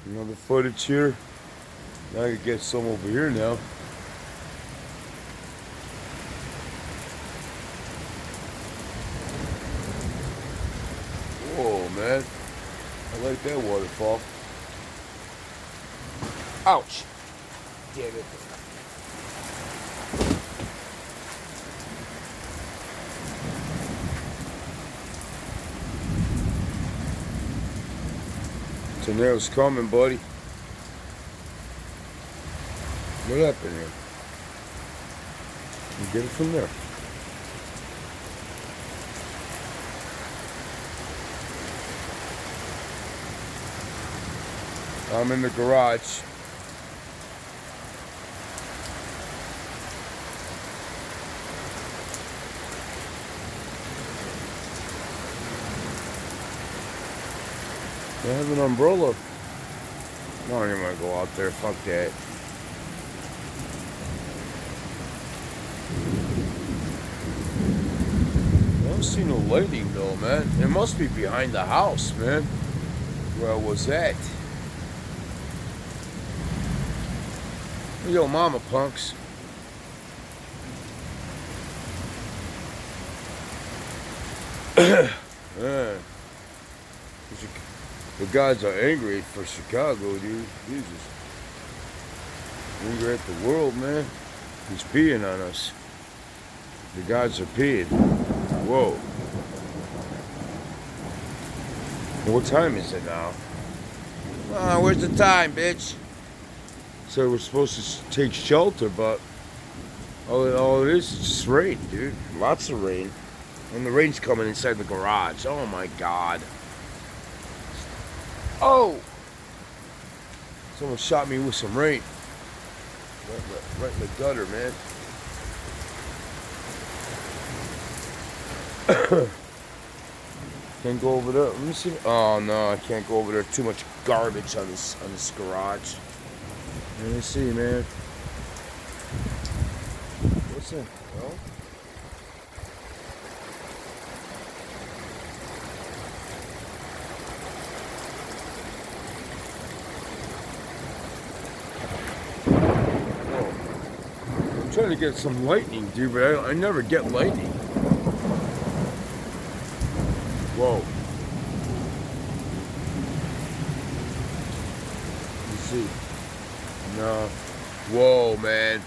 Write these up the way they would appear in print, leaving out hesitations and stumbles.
Another footage here. Now I can get some over here now. Whoa, man. I like that waterfall. Ouch. Damn it. Tornado's coming, buddy. What happened here? You get it from there. I'm in the garage. I have an umbrella. I don't even want to go out there. Fuck that. I don't see no lightning though, man. It must be behind the house, man. Where was that? Yo, mama punks. Yeah. The guys are angry for Chicago, dude. Jesus. Angry at the world, man. He's peeing on us. The guys are peeing. Whoa. What time is it now? Where's the time, bitch? So we're supposed to take shelter, but all it is just rain, dude. Lots of rain. And the rain's coming inside the garage. Oh my god. Oh! Someone shot me with some rain. Right in the gutter, man. Can't go over there. Let me see. Oh no, I can't go over there. Too much garbage on this garage. Let me see, man. What's that? Oh? I'm trying to get some lightning, dude, but I never get lightning. Whoa. Let me see. No. Whoa, man.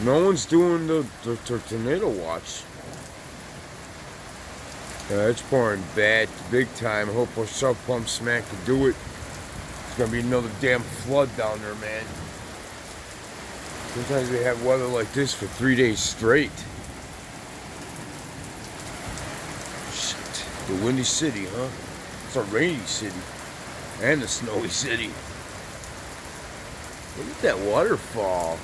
No one's doing the tornado watch. Yeah, it's pouring bad, big time. I hope our South Pump Smack can do it. It's gonna be another damn flood down there, man. Sometimes we have weather like this for 3 days straight. Shit. The windy city, huh? It's a rainy city. And a snowy city. Look at that waterfall.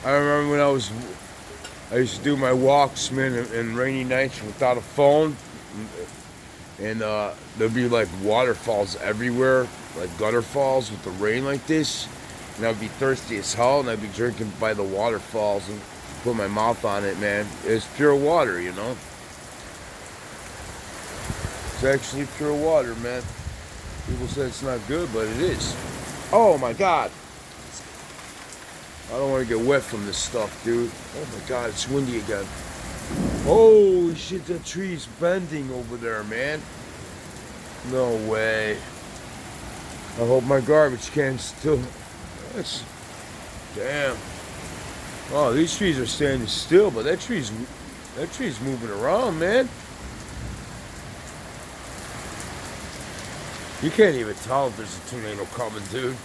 I remember when I used to do my walks, man, in rainy nights without a phone. And there'd be like waterfalls everywhere, like gutter falls with the rain like this. And I'd be thirsty as hell, and I'd be drinking by the waterfalls and put my mouth on it, man. It's pure water, you know? It's actually pure water, man. People say it's not good, but it is. Oh my god. I don't want to get wet from this stuff, dude. Oh my god, it's windy again. Holy shit, that tree's bending over there, man. No way. I hope my garbage can's still... That's... Damn. Oh, these trees are standing still, but that tree's moving around, man. You can't even tell if there's a tornado coming, dude.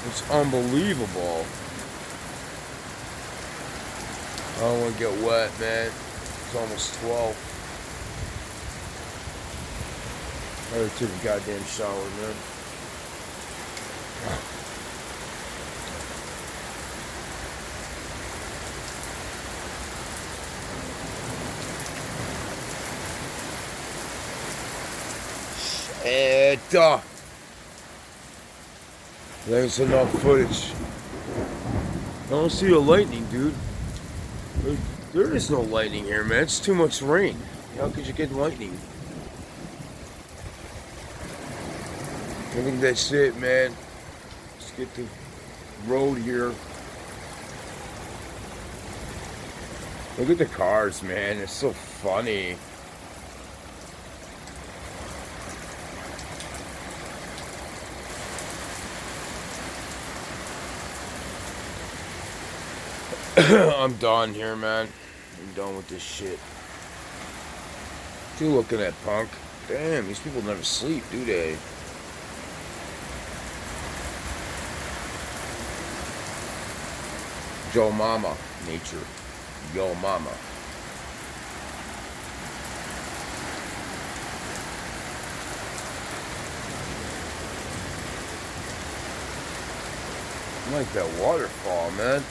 It's unbelievable. I don't want to get wet, man. It's almost 12. I already took a goddamn shower, man. Shit. There's enough footage. I don't see the lightning, dude. There is no lightning here, man. It's too much rain. How could you get lightning? I think that's it, man. Let's get the road here. Look at the cars, man. It's so funny. I'm done here, man. I'm done with this shit. What you looking at, punk? Damn, these people never sleep, do they? Joe Mama, nature. Yo Mama. I like that waterfall, man.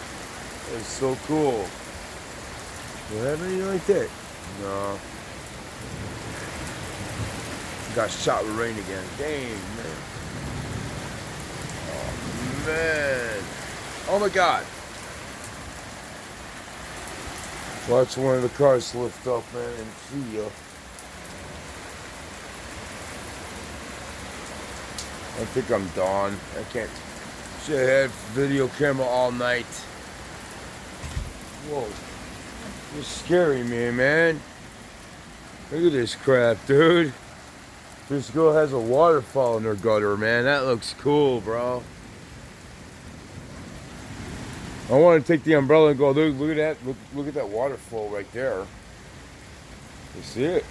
It's so cool. You have anything like that? No. Got shot with rain again. Dang, man. Oh, man. Oh, my God. Watch one of the cars lift up, man, and see ya. I think I'm done. I can't. Should have had video camera all night. Whoa. You're scaring me, man. Look at this crap, dude. This girl has a waterfall in her gutter, man. That looks cool, bro. I want to take the umbrella and go, look at that. Look at that waterfall right there. You see it?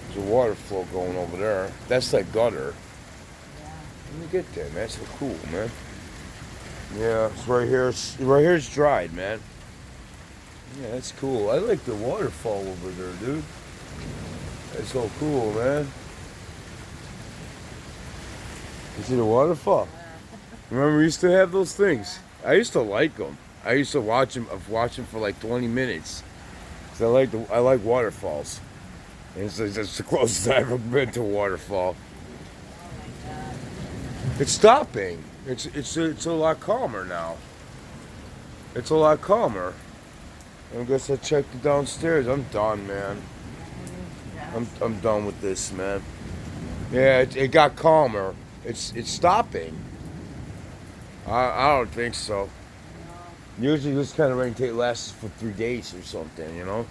There's a waterfall going over there. That's that gutter. Yeah. Let me get that, man. That's so cool, man. Yeah, it's right here. Right here it's dried, man. Yeah, that's cool. I like the waterfall over there, dude. That's so cool, man. You see the waterfall? Remember, we used to have those things. I used to like them. I used to watch them for like 20 minutes. Cause I like waterfalls. And it's the closest I've ever been to a waterfall. Oh my God. It's stopping. It's a lot calmer now. It's a lot calmer. I guess I checked it downstairs. I'm done, man. I'm done with this, man. Yeah, it got calmer. It's stopping. I don't think so. Usually this kind of rain lasts for 3 days or something, you know?